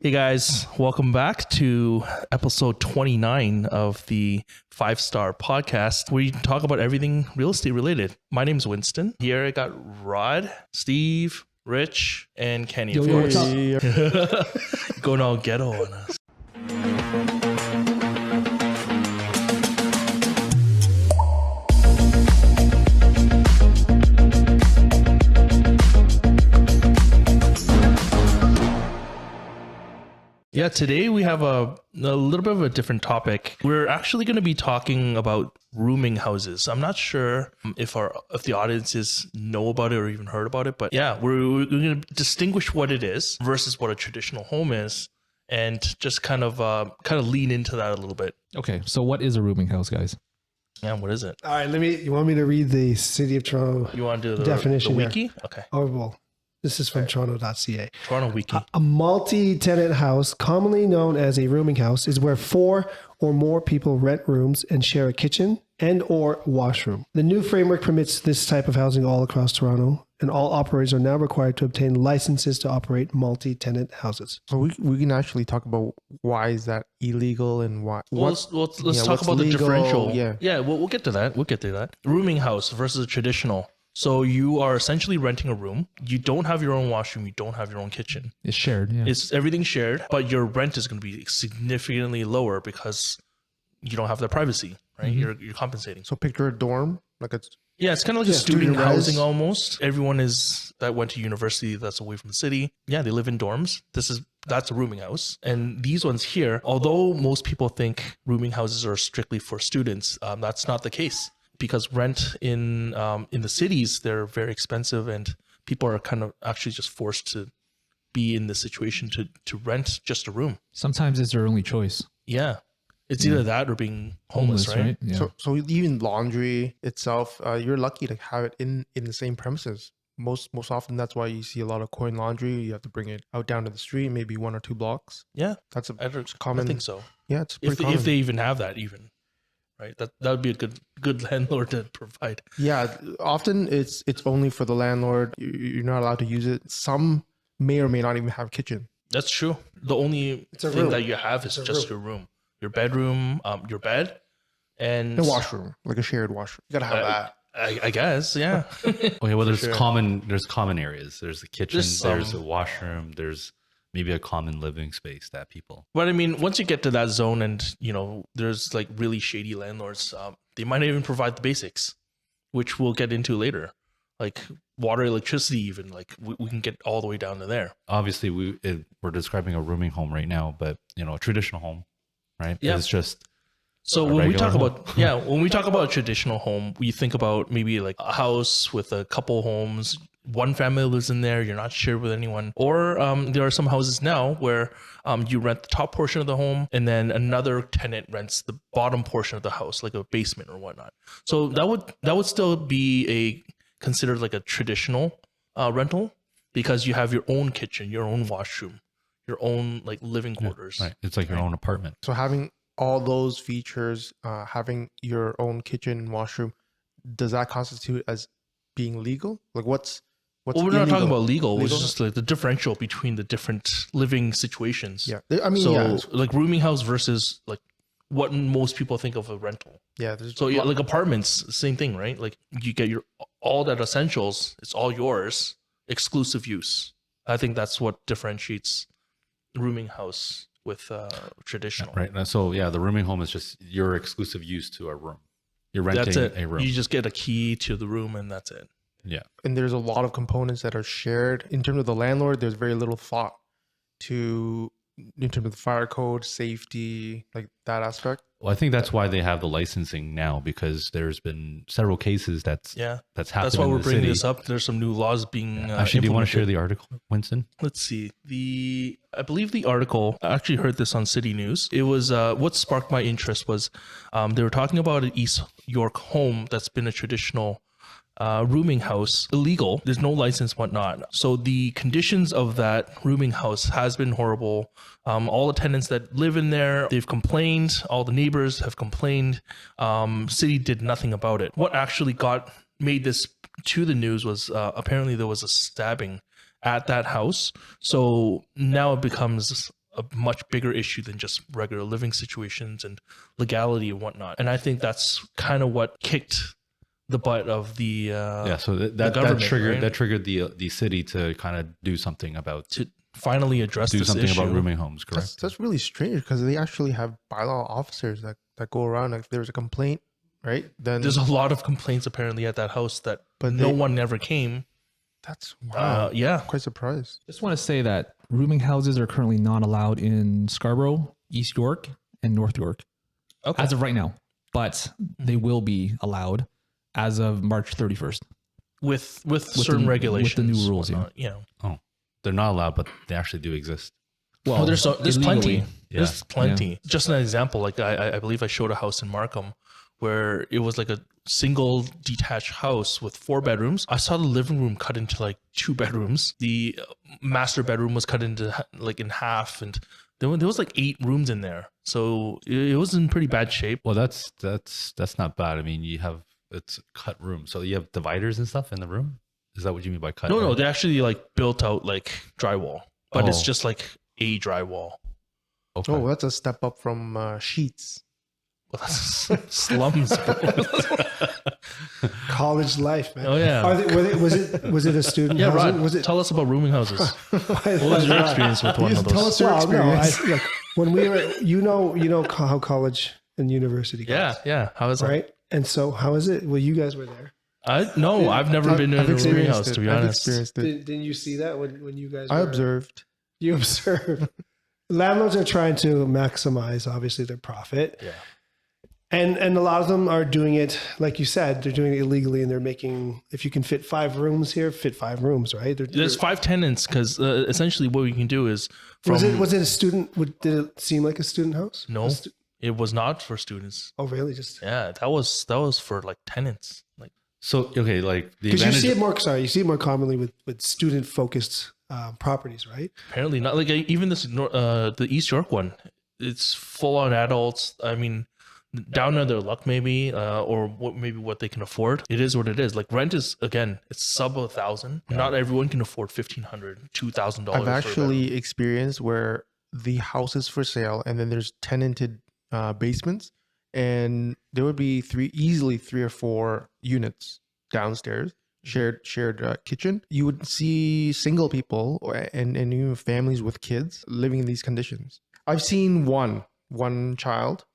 Hey guys, welcome back to episode 29 of the 5-Star Podcast, where you can talk about everything real estate related. My name is Winston. Here I got Rod, Steve, Rich, and Kenny. Yo, of yo, course. what's up? Going all ghetto on us. Yeah, today we have a little bit of a different topic. We're actually going to be talking about rooming houses. I'm not sure if the audiences know about it or even heard about it, but yeah, we're going to distinguish what it is versus what a traditional home is, and just kind of lean into that a little bit. Okay, so what is a rooming house, guys? Yeah, what is it? All right, you want me to read the City of Toronto You want to do the definition the here? wiki? Okay, Oh, well, this is from toronto.ca. Toronto wiki. A multi-tenant house, commonly known as a rooming house, is where 4 or more people rent rooms and share a kitchen and or washroom. The new framework permits this type of housing all across Toronto, and all operators are now required to obtain licenses to operate multi-tenant houses. So we can actually talk about why is that illegal and why. Well, let's talk what's about the legal, differential. Yeah. We'll get to that. We'll get to that. Rooming house versus a traditional. So you are essentially renting a room. You don't have your own washroom. You don't have your own kitchen. It's shared, yeah. It's everything shared, but your rent is going to be significantly lower because you don't have the privacy, right? Mm-hmm. You're compensating. So picture a dorm, like it's Yeah, it's kind of like a Yeah, student student res. housing almost. Everyone that went to university that's away from the city. Yeah, they live in dorms. That's a rooming house. And these ones here, although most people think rooming houses are strictly for students, that's not the case, because rent in the cities, they're very expensive, and people are kind of actually just forced to be in this situation to rent just a room. Sometimes it's their only choice. Yeah. It's either that or being homeless, right? Yeah. so even laundry itself, you're lucky to have it in the same premises. Most often that's why you see a lot of coin laundry. You have to bring it out down to the street, maybe 1 or 2 blocks. Yeah. That's I common. think so. Yeah, it's pretty If common. they even have that, even. Right, that would be a good landlord to provide. Yeah, often it's only for the landlord. You're not allowed to use it. Some may or may not even have kitchen. That's true. The only a thing room. that you have is just your room, your bedroom, your bed, and A washroom, like a shared washroom. You gotta have that. I guess, yeah. Okay, well, there's sure. common areas. There's the kitchen, There's there's some. a washroom, there's maybe a common living space that people. But I mean, once you get to that zone, and there's like really shady landlords, they might not even provide the basics, which we'll get into later, like water, electricity, even like we can get all the way down to there. Obviously, we're describing a rooming home right now, but a traditional home, right? Yeah. It's just So A when we talk regular about when we talk about a traditional home, we think about maybe like a house with a couple homes. One family lives in there. You're not shared with anyone. Or there are some houses now where you rent the top portion of the home, and then another tenant rents the bottom portion of the house, like a basement or whatnot. So that would still be considered like a traditional rental, because you have your own kitchen, your own washroom, your own like living quarters. right. It's like your own apartment. So having all those features, having your own kitchen and washroom, does that constitute as being legal? Like what's Well, we're not talking illegal? about legal. It's Legal? just like the differential between the different living situations. Yeah, I mean, So yeah, like rooming house versus like what most people think of a rental. yeah. There's So yeah, like apartments, same thing, right? Like you get all that essentials. It's all yours, exclusive use. I think that's what differentiates rooming house with traditional. Right. So yeah, the rooming home is just your exclusive use to a room. You're renting That's it. a room. You just get a key to the room, and that's it. Yeah. and there's a lot of components that are shared. In terms of the landlord, there's very little thought in terms of the fire code, safety, like that aspect. Well, I think that's why they have the licensing now, because there's been several cases that's Yeah, happened. that's why in we're the bringing city. this up. There's some new laws being Actually, do you want to share implemented. the article, Winston? Let's see. I believe the article, I actually heard this on City News. It was what sparked my interest was they were talking about an East York home that's been a traditional rooming house illegal. There's no license, whatnot. So the conditions of that rooming house has been horrible. All the tenants that live in there, they've complained. All the neighbors have complained. City did nothing about it. What actually made this to the news was apparently there was a stabbing at that house. So now it becomes a much bigger issue than just regular living situations and legality and whatnot. And I think that's kind of what kicked the butt of the So that government, triggered right? that triggered the city to kind of do something about to finally address do this something issue. about rooming homes. Correct. That's really strange because they actually have bylaw officers that go around. Like if there's a complaint, right? Then There's a lot of complaints apparently at that house that But no they- one ever came. that's wow. Yeah. Quite surprised. Just want to say that rooming houses are currently not allowed in Scarborough, East York, and North York Okay. as of right now, but they will be allowed as of March 31st. with the- certain with the regulations, new rules, yeah. whatnot, yeah. Oh, they're not allowed, but they actually do exist. Well, there's illegally. plenty. Yeah. There's plenty. Just an example, like I believe I showed a house in Markham where it was like a single detached house with 4 bedrooms. I saw the living room cut into like 2 bedrooms. The master bedroom was cut into like in half, and there was like 8 rooms in there. So it was in pretty bad shape. Well, that's not bad. I mean, it's cut room, so you have dividers and stuff in the room. Is that what you mean by cut? No, they actually like built out like drywall, but it's Oh. just like a drywall. Okay. Oh, that's a step up from sheets. Well, that's slums, bro. College life, man. Oh, yeah. Was it a student Yeah, housing? Rod, Was it? tell us about rooming houses. What was your Well, experience with one of Tell those? us your experience. look, when we were, you know how college and university goes, Yeah, yeah. How is that? right? And so, how is it? Well, you guys were there. No, I've never been in a rooming experienced house, it. to be I've honest. experienced it. Didn't you see that when you guys? I were, observed. You observe. Landlords are trying to maximize, obviously, their profit. Yeah. And a lot of them are doing it, like you said, they're doing it illegally, and they're making. If you can fit 5 rooms here, fit 5 rooms, right? There's 5 tenants because essentially what we can do is from was it a student? Did it seem like a student house? no, it was not for students. Oh, really? Just Yeah, that was for like tenants. Like So okay, like the because you advantage. see it more. Sorry, you see it more commonly with student focused properties, right? apparently not. Like even this the East York one, it's full on adults. I mean, down to their luck maybe, or what they can afford. It is what it is. Like rent is again, it's sub 1,000. Not everyone can afford $1,500, $2,000. I've actually experienced where the house is for sale and then there's tenanted basements, and there would be easily 3 or 4 units downstairs, shared kitchen. You would see single people and even families with kids living in these conditions. I've seen one child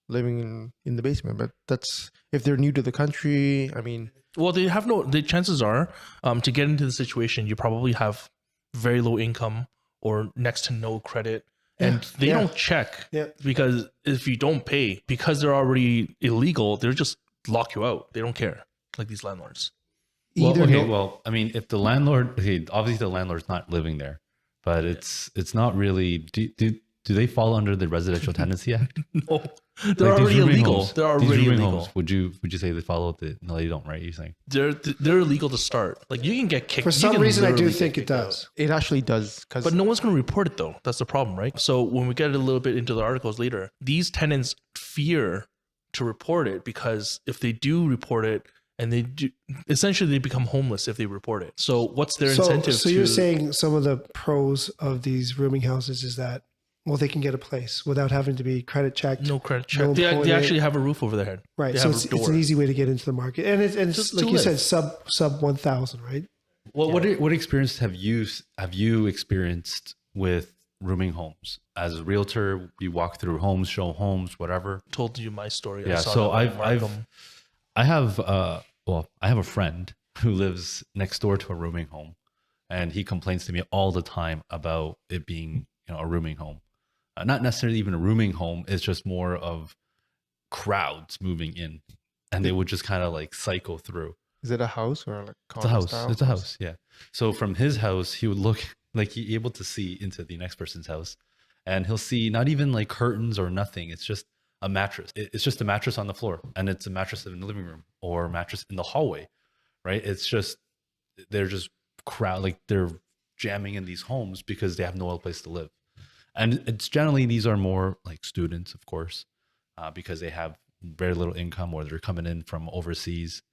living in the basement, but that's if they're new to the country. I mean, Well, they have no. The chances are, to get into the situation, you probably have very low income or next to no credit, and they Yeah. don't check. Yeah. Because if you don't pay, because they're already illegal, they'll just lock you out. They don't care. Like these landlords. Well, I mean, if the landlord, okay, obviously the landlord's not living there, but it's not really. Do they fall under the Residential Tenancy Act? No, they're Like these already rooming illegal. homes- They're these already rooming illegal. homes, would you say they follow the? No, they don't, right? You're saying. They're illegal to start. Like you can get kicked. For you some can reason, I do literally think get it kicked out. does. it actually does because But no one's going to report it though. That's the problem, right? So when we get a little bit into the articles later, these tenants fear to report it because if they do report it and they do, essentially they become homeless if they report it. So what's their incentive? So you're saying some of the pros of these rooming houses is that, well, they can get a place without having to be credit checked. no credit check. no they employment. actually have a roof over their head. Right. They So have it's a door. an easy way to get into the market. And it's Just like to you live. said, sub 1,000, right? Well, what experience have you experienced with rooming homes as a realtor? You walk through homes, show homes, whatever. Told you my story. Yeah, saw so that one in I Markham. have a friend who lives next door to a rooming home, and he complains to me all the time about it being a rooming home. Not necessarily even a rooming home. It's just more of crowds moving in, and they would just kind of like cycle through. is it a house or like It's a house. It's a house. Yeah. So from his house, he would look like he able to see into the next person's house, and he'll see not even like curtains or nothing. It's just a mattress. It's just a mattress on the floor, and it's a mattress in the living room or a mattress in the hallway, right? It's just they're just they're jamming in these homes because they have no other place to live, and it's generally these are more like students, of course, because they have very little income or they're coming in from overseas.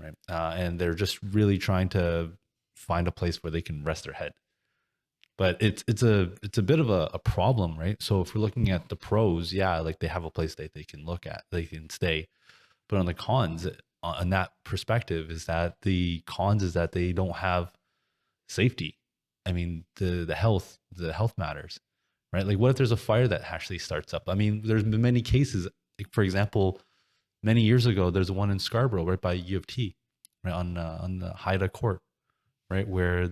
Right. And they're just really trying to find a place where they can rest their head. But it's a bit of a problem, right? So if we're looking at the pros, yeah, like they have a place that they can look at, they can stay. But on the cons, on that perspective, is that the cons is that they don't have safety. I mean, the health matters, right? Like, what if there's a fire that actually starts up? I mean, there's been many cases. Like, for example, many years ago, there's one in Scarborough, right by U of T, right on the Haida Court, right, where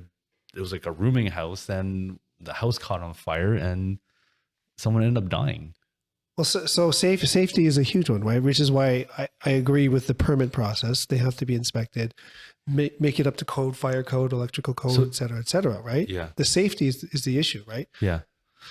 it was like a rooming house, and the house caught on fire, and someone ended up dying. Well, so safety is a huge one, right? Which is why I agree with the permit process. They have to be inspected, make it up to code, fire code, electrical code, et cetera, right? Yeah. The safety is the issue, right? Yeah.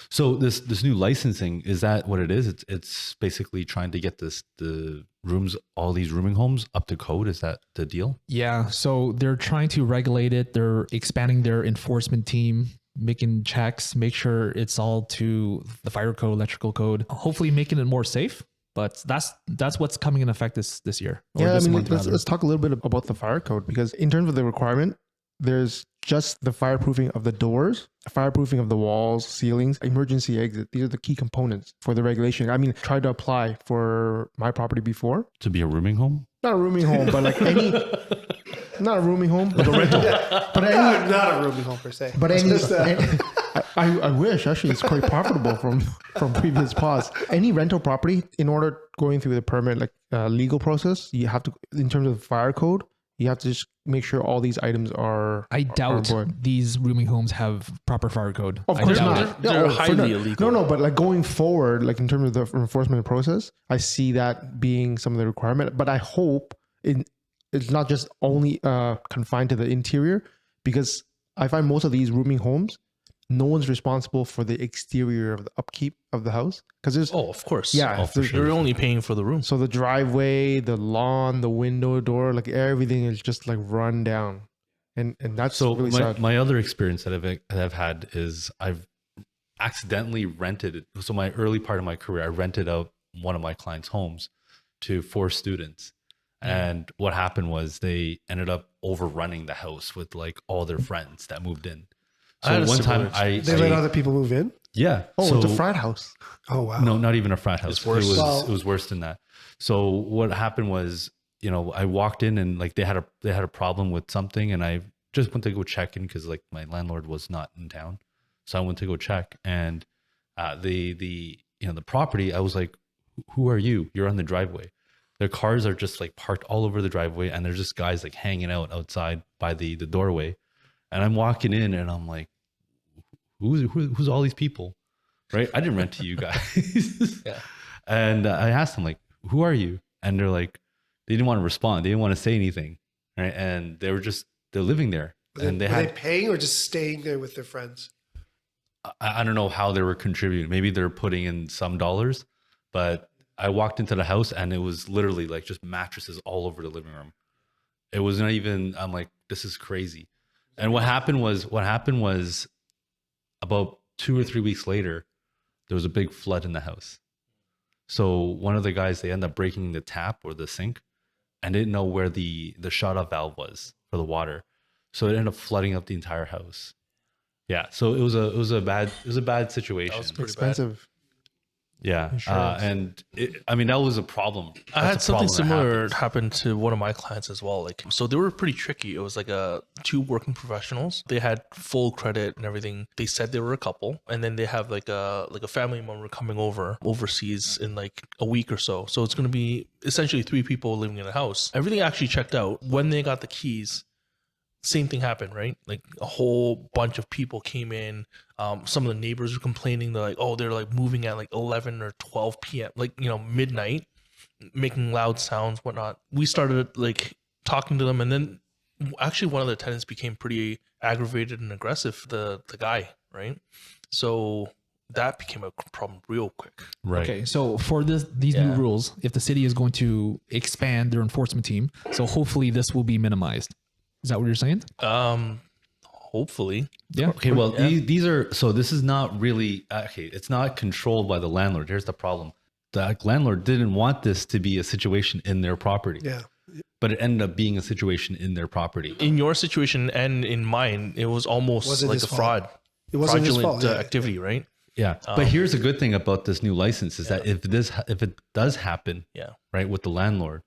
So this new licensing, is that what it is? It's basically trying to get the rooms, all these rooming homes up to code. Is that the deal? Yeah. So they're trying to regulate it. They're expanding their enforcement team, making checks, make sure it's all to the fire code, electrical code, hopefully making it more safe. But that's what's coming in effect this year. Or Yeah, I this mean, month, rather. let's talk a little bit about the fire code, because in terms of the requirement, there's just the fireproofing of the doors, fireproofing of the walls, ceilings, emergency exit. These are the key components for the regulation. I mean, tried to apply for my property before. To be a rooming home? Not a rooming home, but like any, not a rooming home, but a rental. But any, Not a rooming home per se. but any, I wish actually it's quite profitable from previous pods. Any rental property, in order going through the permit, like legal process, you have to, in terms of the fire code, you have to just make sure all these items are. I doubt on board. these rooming homes have proper fire code. Of I course doubt not. it. They're for highly illegal. No, but like going forward, like in terms of the enforcement process, I see that being some of the requirement. But I hope it's not just only confined to the interior, because I find most of these rooming homes, no one's responsible for the exterior of the upkeep of the house, because there's Oh, of course. yeah, Oh, for there's- sure. They're only paying for the room. so the driveway, the lawn, the window, door, like everything is just like run down, and that's So really my, sad. my other experience that I've had is I've accidentally rented it. So my early part of my career, I rented out one of my clients' homes to 4 students. And what happened was they ended up overrunning the house with like all their friends that moved in. I So had a one similar time They let other people move in. yeah. Oh, so, it's a frat house. Oh wow. No, not even a frat house. It's worse. Well- It was worse than that. So what happened was, I walked in and like they had a problem with something, and I just went to go check in because like my landlord was not in town, so I went to go check. And the property, I was like, "Who are you? You're on the driveway." Their cars are just like parked all over the driveway, and there's just guys like hanging out outside by the doorway. And I'm walking in, and I'm like, who's all these people? Right? I didn't rent to you guys. Yeah. And I asked them like, who are you? And they're like, they didn't want to respond. They didn't want to say anything. Right? And they're living there. And they Were had, they paying or just staying there with their friends? I don't know how they were contributing. Maybe they're putting in some dollars, but I walked into the house and it was literally like just mattresses all over the living room. It was not even, I'm like, this is crazy. And what happened was about 2 or 3 weeks later, there was a big flood in the house. So one of the guys, they ended up breaking the tap or the sink and didn't know where the shut off valve was for the water. So it ended up flooding up the entire house. Yeah. So it was a bad situation. That was pretty Expensive. Yeah. Insurance. And that was a problem. I That's had a something problem that similar happens. happen to one of my clients as well. Like, so they were pretty tricky. It was like 2 working professionals. They had full credit and everything. They said they were a couple, and then they have like a family member coming overseas in like a week or so. So it's going to be essentially 3 people living in a house. Everything actually checked out. When they got the keys, same thing happened, right? Like a whole bunch of people came in. Some of the neighbors were complaining. They're like, oh, they're like moving at like 11 or 12 p.m., like, midnight, making loud sounds, whatnot. We started like talking to them, and then actually one of the tenants became pretty aggravated and aggressive, the guy, right? So that became a problem real quick. Right. Okay, so for these new Yeah. rules, if the city is going to expand their enforcement team, so hopefully this will be minimized. Is that what you're saying? Hopefully. Yeah. Okay, well, these are, so this is not really, okay, it's not controlled by the landlord. Here's the problem. The landlord didn't want this to be a situation in their property, Yeah. but it ended up being a situation in their property. In your situation and in mine, it was almost Was it like his a fault? fraud. It wasn't his fraudulent fault. Yeah. activity, right? Yeah. But here's a good thing about this new license is that if it does happen, Yeah. right, with the landlord,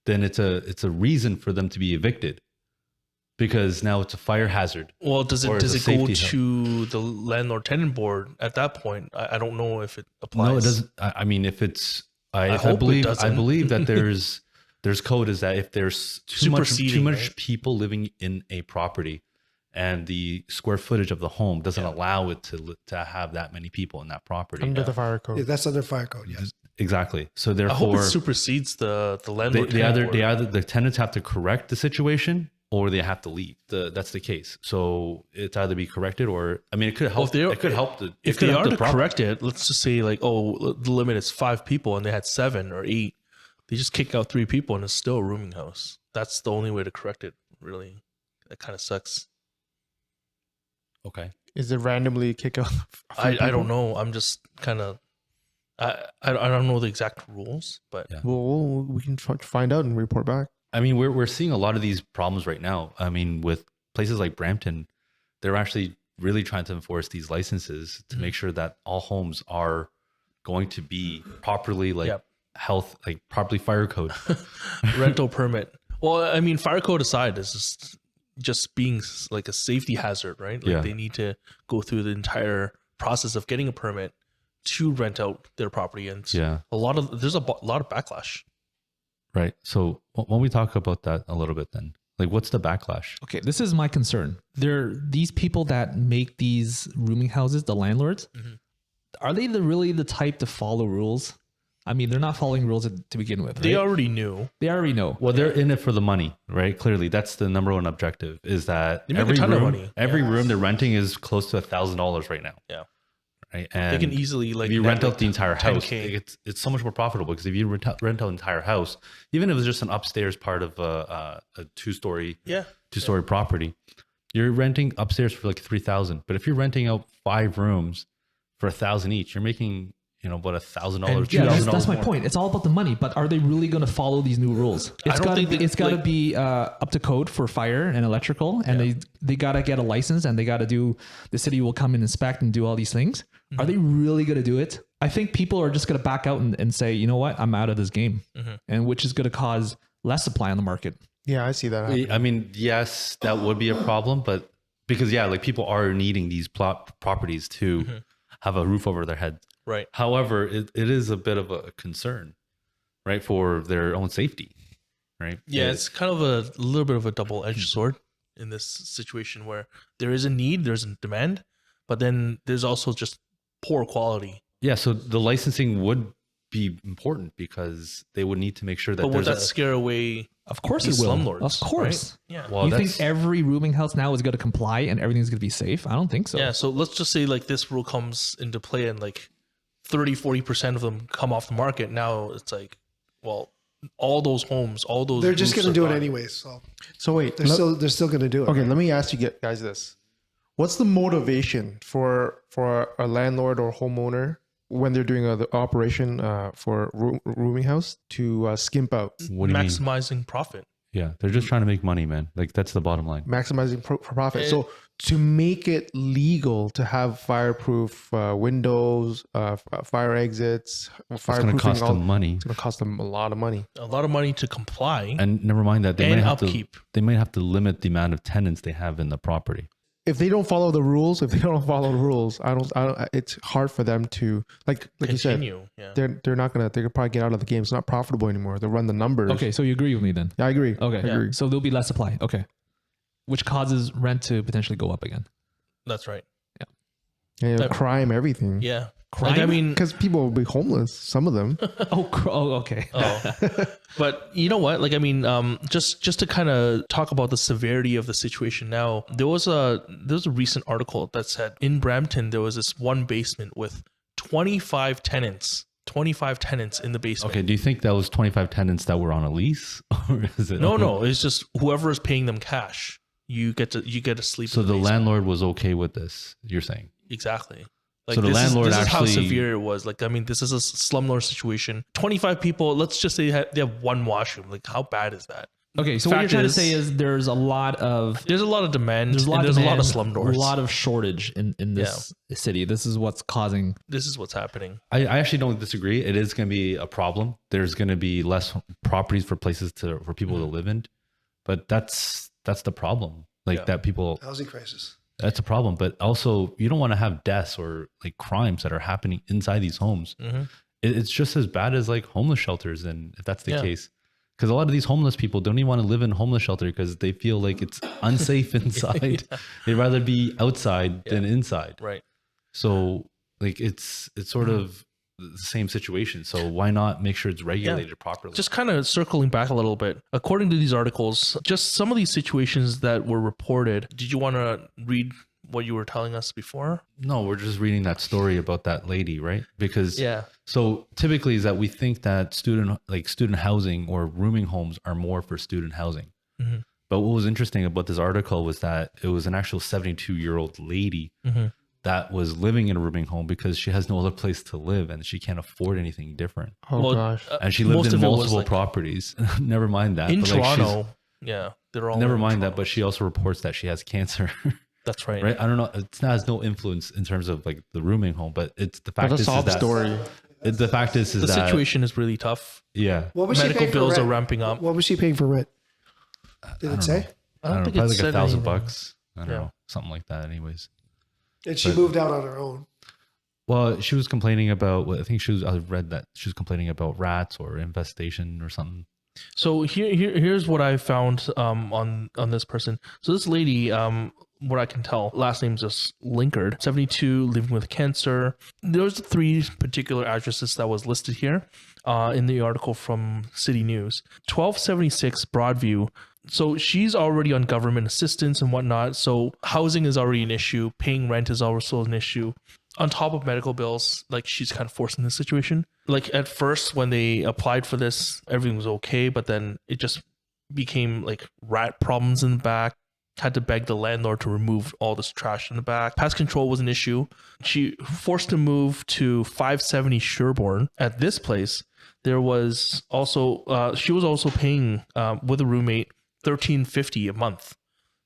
then it's a reason for them to be evicted because now it's a fire hazard. Well, does Or it is does it it go safety hazard? to the landlord tenant board at that point? I don't know if it applies. No, it doesn't. I mean, if it's, I hope it believe, I doesn't. believe that there's code is that if there's too much Superseding, right? people living in a property, and the square footage of the home doesn't allow it to have that many people in that property. Under the fire code. Yeah, that's under fire code. Yes. Exactly. So I hope therefore, it supersedes the they, landlord. they tenant either board. the tenants have to correct the situation or they have to leave. That's the case. So it's either be corrected or I mean it could help. if they are- it could help the If it could they help are the to property. correct it, let's just say like, oh, the limit is 5 people and they had 7 or 8. They just kick out 3 people and it's still a rooming house. That's the only way to correct it. Really, that kind of sucks. Okay. Is it randomly kick out? I don't know. I'm just kind of. I don't know the exact rules, but Yeah. Well, we can find out and report back. I mean, we're seeing a lot of these problems right now. I mean, with places like Brampton, they're actually really trying to enforce these licenses to make sure that all homes are going to be properly Yep. properly fire code. rental permit. Well, I mean, fire code aside, is just being like a safety hazard, right? Like Yeah. they need to go through the entire process of getting a permit to rent out their property, and Yeah. there's a lot of backlash. Right. So when we talk about that a little bit, then like, what's the backlash? Okay, this is my concern. These people that make these rooming houses, the landlords, are they really the type to follow rules? I mean, they're not following rules to begin with. They right? already knew. They already know. Well, they're in it for the money, right? Clearly, that's the number one objective. Is that They make a every ton of room, money. every room they're renting is close to $1,000 right now. Yeah. Right. And They can easily like if you net rent out like the entire house, 10K. it's so much more profitable because if you rent out the entire house, even if it's just an upstairs part of a two-story Yeah. property, you're renting upstairs for like $3,000. But if you're renting out 5 rooms for $1,000 each, you're making about $1,000, Yeah, $2,000 that's my more. point. It's all about the money, but are they really going to follow these new rules? It's don't got think it's got to like- be up to code for fire and electrical, and they got to get a license, and they got to do. The city will come and inspect and do all these things. Are they really going to do it? I think people are just going to back out and say, you know what, I'm out of this game, and which is going to cause less supply on the market. Yeah, I see that. happening. I mean, yes, that would be a problem, but because like people are needing these properties to have a roof over their head. Right. However, it is a bit of a concern, right, for their own safety, right? Yeah, it's kind of a little bit of a double-edged sword in this situation where there is a need, there's a demand, but then there's also just poor quality. Yeah, so the licensing would be important because they would need to make sure that But would there's that scare away? Of course These it will. slumlords, Of course. right? Yeah. well, You that's think every rooming house now is going to comply and everything's going to be safe? I don't think so. Yeah. So let's just say like this rule comes into play and like 30-40% of them come off the market. Now it's like, well, all those homes, all those They're just roofs going to are do it gone. anyways. So So wait, they're still going to do it. okay. right? Let me ask you guys this: what's the motivation for a landlord or homeowner when they're doing the operation for rooming house to skimp out, what do you mean? Maximizing profit. Yeah, they're just trying to make money, man. Like that's the bottom line. maximizing profit? So to make it legal to have fireproof windows, fire exits, It's going to fireproofing, cost them money, it's going to cost them a lot of money. A lot of money to comply. and never mind that they And might have upkeep. to. They might have to limit the amount of tenants they have in the property. If they don't follow the rules, I don't. It's hard for them to like you said. Continue. Yeah. They're not gonna. They could probably get out of the game. It's not profitable anymore. They'll run the numbers. Okay, so you agree with me then? Yeah, I agree. Okay, I agree. so there'll be less supply. Okay, which causes rent to potentially go up again. That's right. Yeah, That- crime, everything. Yeah. Crime? Like, I mean, Because people will be homeless. Some of them. Okay. but you know what? Like, I mean, just to kind of talk about the severity of the situation now, there was a recent article that said in Brampton there was this one basement with 25 tenants. 25 tenants in the basement. Okay, do you think that was 25 tenants that were on a lease, or is it No, it's just whoever is paying them cash. You get to sleep. So in the basement. landlord was okay with this. You're saying? Exactly. Like So the landlord this is how actually- severe it was. Like, I mean, this is a slumlord situation. 25 people. Let's just say they have one washroom. Like, how bad is that? Okay, so what you're Fact trying to is- say is there's a lot of There's a lot of demand. there's a lot and of there's a lot of demand, slumlords. a lot of shortage in this city. This is what's causing. This is what's happening. I actually don't disagree. It is going to be a problem. There's going to be less properties for places for people to live in, but that's the problem. Like Yeah. that people, Housing crisis. that's a problem. But also, you don't want to have deaths or like crimes that are happening inside these homes. Mhm. It's just as bad as like homeless shelters, and if that's the Yeah. case. Because a lot of these homeless people don't even want to live in a homeless shelter because they feel like it's unsafe inside. They'd rather be outside than inside. Right. So like it's sort of the same situation. So why not make sure it's regulated properly? Just kind of circling back a little bit. According to these articles, just some of these situations that were reported. Did you want to read what you were telling us before? No, we're just reading that story about that lady, right? Because Yeah. so typically is that we think that student housing or rooming homes are more for student housing. Mhm. But what was interesting about this article was that it was an actual 72-year-old lady Mhm. that was living in a rooming home because she has no other place to live and she can't afford anything different. Oh Well, gosh. And she most lived in of it was, multiple like, properties. Never mind that. in but, like, she's- Toronto. Yeah, they're all Never in mind that, Toronto. but she also reports that she has cancer. That's right. Right? I don't know. It has no influence in terms of like the rooming home, but it's the fact That's a is sob that story. the fact is The that situation is really tough. yeah. What was she Medical paying for bills are rent? ramping up. What was she paying for rent? Did it say? I don't think probably it like said $1,000 anything. bucks. I don't Yeah. know, something like that. Anyways, And she But- moved out on her own. well, she was complaining about. I think I read that she was complaining about rats or infestation or something. So here's what I found on this person. So this lady, what I can tell, last name's just Linkard, 72, living with cancer. There's 3 particular addresses that was listed here in the article from City News. 1276 Broadview. So she's already on government assistance and whatnot. So housing is already an issue. Paying rent is also an issue. On top of medical bills, like she's kind of forced in this situation. Like at first when they applied for this, everything was okay, but then it just became like rat problems in the back. Had to beg the landlord to remove all this trash in the back. Pest control was an issue. She forced to move to 570 Sherbourne. At this place, there was also she was also paying with a roommate $13.50 a month.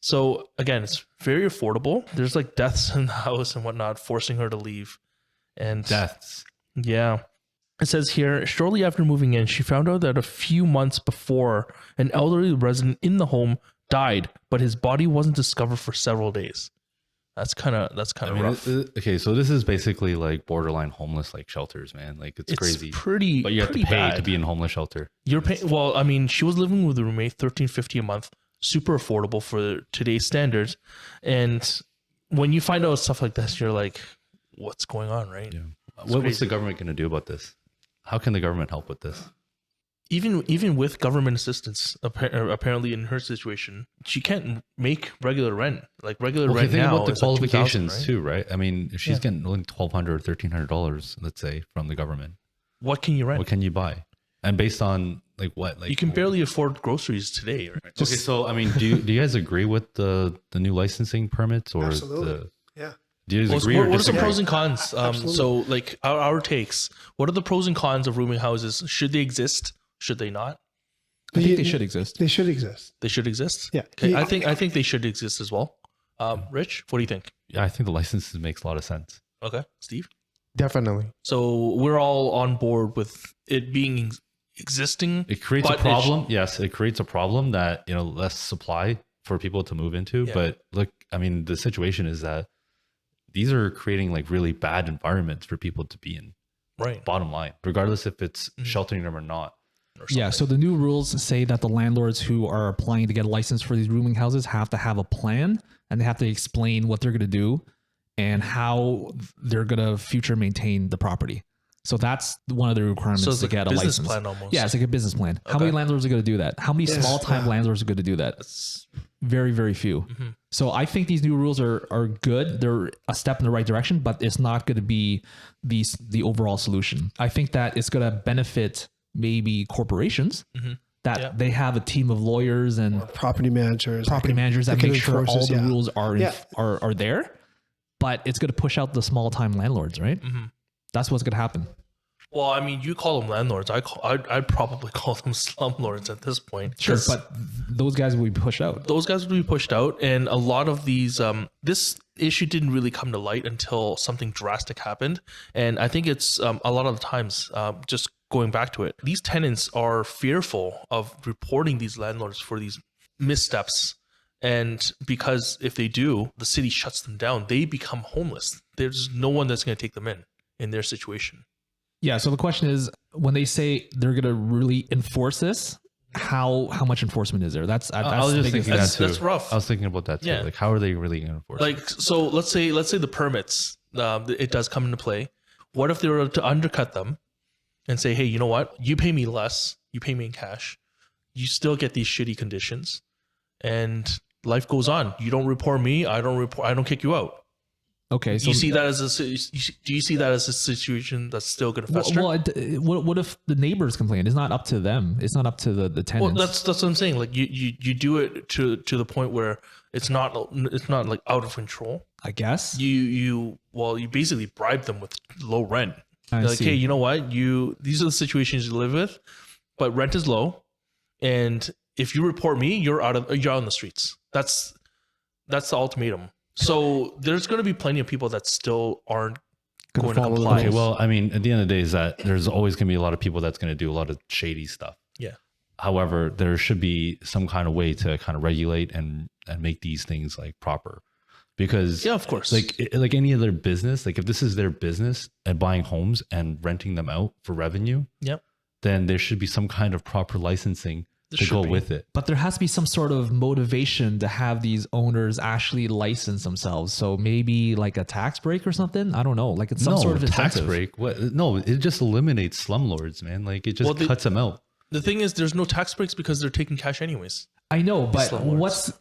So again, it's very affordable. There's like deaths in the house and whatnot, forcing her to leave. And Deaths. yeah. It says here, shortly after moving in, she found out that a few months before, an elderly resident in the home died, but his body wasn't discovered for several days. That's kind of rough. Okay, so this is basically like borderline homeless like shelters, man. Like it's crazy. Pretty, But you have to pretty pay bad. to be in a homeless shelter. You're paying. Well, I mean, she was living with a roommate, $13.50 a month, super affordable for today's standards. And when you find out stuff like this, you're like, what's going on, right? Yeah. It's What's crazy. the government going to do about this? How can the government help with this? Even with government assistance, apparently in her situation, she can't make regular rent. Like regular Well, rent think now about the is like $2,000, qualifications right? too, right? I mean, if she's Yeah. getting only $1,200 or $1,300, let's say, from the government, What can you rent? what can you buy? And based on like what, like You can barely afford groceries today. Right? Okay, so I mean, do you guys agree with the new licensing permits or Absolutely. Yeah. do you guys What agree or are the disagree? pros and cons? Absolutely. So, like our takes. What are the pros and cons of rooming houses? Should they exist? Should they not? I think they should exist. They should exist. They should exist. Yeah. Okay. I think they should exist as well. Rich, what do you think? Yeah, I think the licenses makes a lot of sense. Okay, Steve. Definitely. So we're all on board with it being existing. It creates But a it problem. Yes, it creates a problem that less supply for people to move into. Yeah. But look, I mean, the situation is that these are creating like really bad environments for people to be in. Right. Bottom line, regardless if it's Mm-hmm. sheltering them or not. Or Yeah, so the new rules say that the landlords who are applying to get a license for these rooming houses have to have a plan and they have to explain what they're going to do and how they're going to future maintain the property. So that's one of the requirements So it's to like a get a business license. plan almost. Yeah, it's like a business plan. How many Okay. landlords are going to do that? How many Yes. small time landlords are going to do that? It's- Very, very few. Mm-hmm. So I think these new rules are good. They're a step in the right direction, but it's not going to be the overall solution. I think that it's going to benefit maybe corporations that Yeah. they have a team of lawyers and Property managers. property managers that can make sure enforce all this, the yeah. rules are Yeah. are there. But it's going to push out the small time landlords, right? That's what's going to happen. Well, I mean, you call them landlords. I'd probably call them slumlords at this point. Sure, 'Cause but those guys will be pushed out. those guys would be pushed out, and a lot of these this issue didn't really come to light until something drastic happened. And I think it's a lot of the times, just going back to it, these tenants are fearful of reporting these landlords for these missteps. And because if they do, the city shuts them down. They become homeless. There's no one that's going to take them in their situation. Yeah. So the question is, when they say they're going to really enforce this, how much enforcement is there? That's I was the just biggest thinking That's- that too. that's rough. I was thinking about that too. Yeah. Like, how are they really going to enforce it? Like, so let's say the permits, it does come into play. What if they were to undercut them and say, hey, you know what? You pay me less. You pay me in cash. You still get these shitty conditions, and life goes on. You don't report me. I don't kick you out. Okay. So You see that as do you see that as a situation that's still going to fester? what if the neighbors complain? It's not up to them. It's not up to the Well, tenants. that's what I'm saying. Like you do it to the point where it's not like out of control. I guess. You basically bribe them with low rent. I You're like, see. hey, you know what? These are the situations you live with, but rent is low, and if you report me, you're out on the streets. That's the ultimatum. So there's going to be plenty of people that still aren't going to follow the comply. Okay, well, I mean, at the end of the day, is that there's always going to be a lot of people that's going to do a lot of shady stuff. Yeah. However, there should be some kind of way to kind of regulate and make these things like proper, because Yeah, of course. like any other business, like if this is their business and buying homes and renting them out for revenue, Yep. then there should be some kind of proper licensing There to should go be. with it. But there has to be some sort of motivation to have these owners actually license themselves. So maybe like a tax break or something. I don't know. Like it's some sort of tax incentive. break. What? No, it just eliminates slumlords, man. Like it just Well, cuts them out. The thing is, there's no tax breaks because they're taking cash anyways. I know, but Slumlords. what's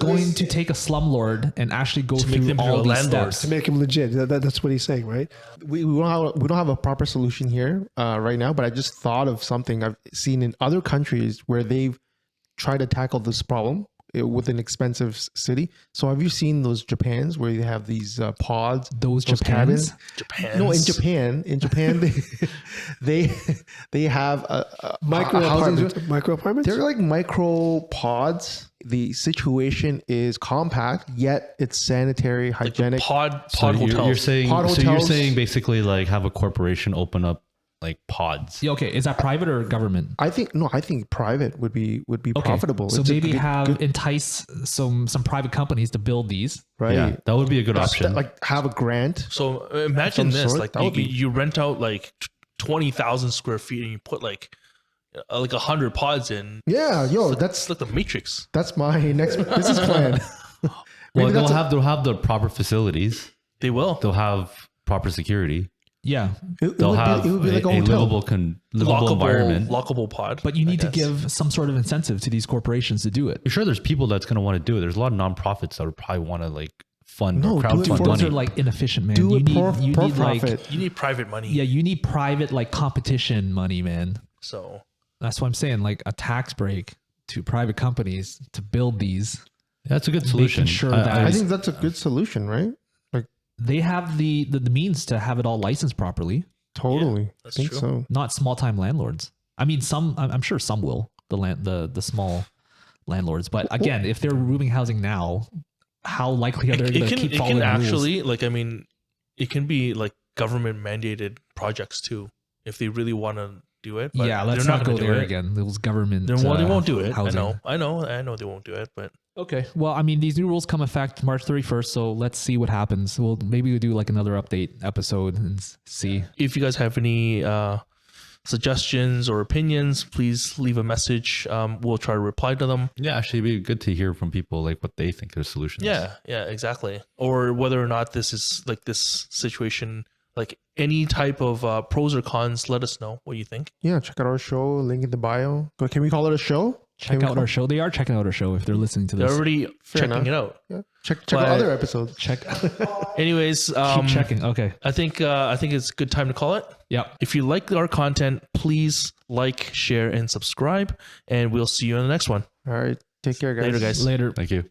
going to take a slumlord and actually go To make through them all a these landlord. steps? To make him legit. That's what he's saying, right? We don't have a proper solution here right now, but I just thought of something I've seen in other countries where they've tried to tackle this problem with an expensive city. So have you seen those Japans where they have these pods? Those cabins? Japans? Japan. No, in Japan, they have a Micro housing. apartments. Micro apartments. They're like micro pods. The situation is compact, yet it's sanitary, Like the hygienic. pod So hotels. you're saying Pod so you're hotels. saying basically like have a corporation open up like pods. Yeah, okay, is that private or government? I think private would be Okay, profitable. so It's a maybe good- entice some private companies to build these. right. Yeah, that would be a good option. Like have a grant. So imagine Some this: sort, like that would be- you rent out like 20,000 square feet, and you put like 100 pods in. Yeah, yo, It's that's like the Matrix. my next business plan. Well, Maybe they'll that's have the proper facilities. They will. They'll have proper security. Yeah, They'll have it would be like a a hotel. livable environment. lockable pod. but you need I to guess. give some sort of incentive to these corporations to do it. I'm sure there's people that's going to want to do it. There's a lot of nonprofits that would probably want to like fund No, or do it crowdfund for- Those money. are like inefficient, man. Do you it need, for you need like profit. You need private money. yeah, you need private like competition money, man. So That's what I'm saying. Like a tax break to private companies to build these. That's a good solution. sure I- that- I I think that's a good solution, right? Like They have the means to have it all licensed properly. totally. I that's think true. so. Not small time landlords. I mean, I'm sure some will. The small landlords, but again, if they're rooming housing now, how likely are they going to keep it following can the rules? actually like I mean, it can be like government mandated projects too if they really want to do it. But Yeah, let's they're not go gonna do there it. again. Those government. They won't do it. housing. I know they won't do it. But Okay. Well, I mean, these new rules come effect March 31st, so let's see what happens. Maybe we'll do like another update episode and see. if you guys have any suggestions or opinions, please leave a message. We'll try to reply to them. Yeah, actually, it'd be good to hear from people like what they think their solutions. Yeah, exactly. Or whether or not this is like this situation, like any type of pros or cons, let us know what you think. Yeah, check out our show. Link in the bio. Can we call it a show? Check out our show. They are checking out our show if they're listening to They're this. already Fair checking enough. it out. Yeah. Check But- out other episodes. Check. Anyways, Keep checking. Okay. I think it's a good time to call it. Yeah. If you like our content, please like, share, and subscribe, and we'll see you in the next one. All right. Take care, guys. Later, guys. Later. Thank you.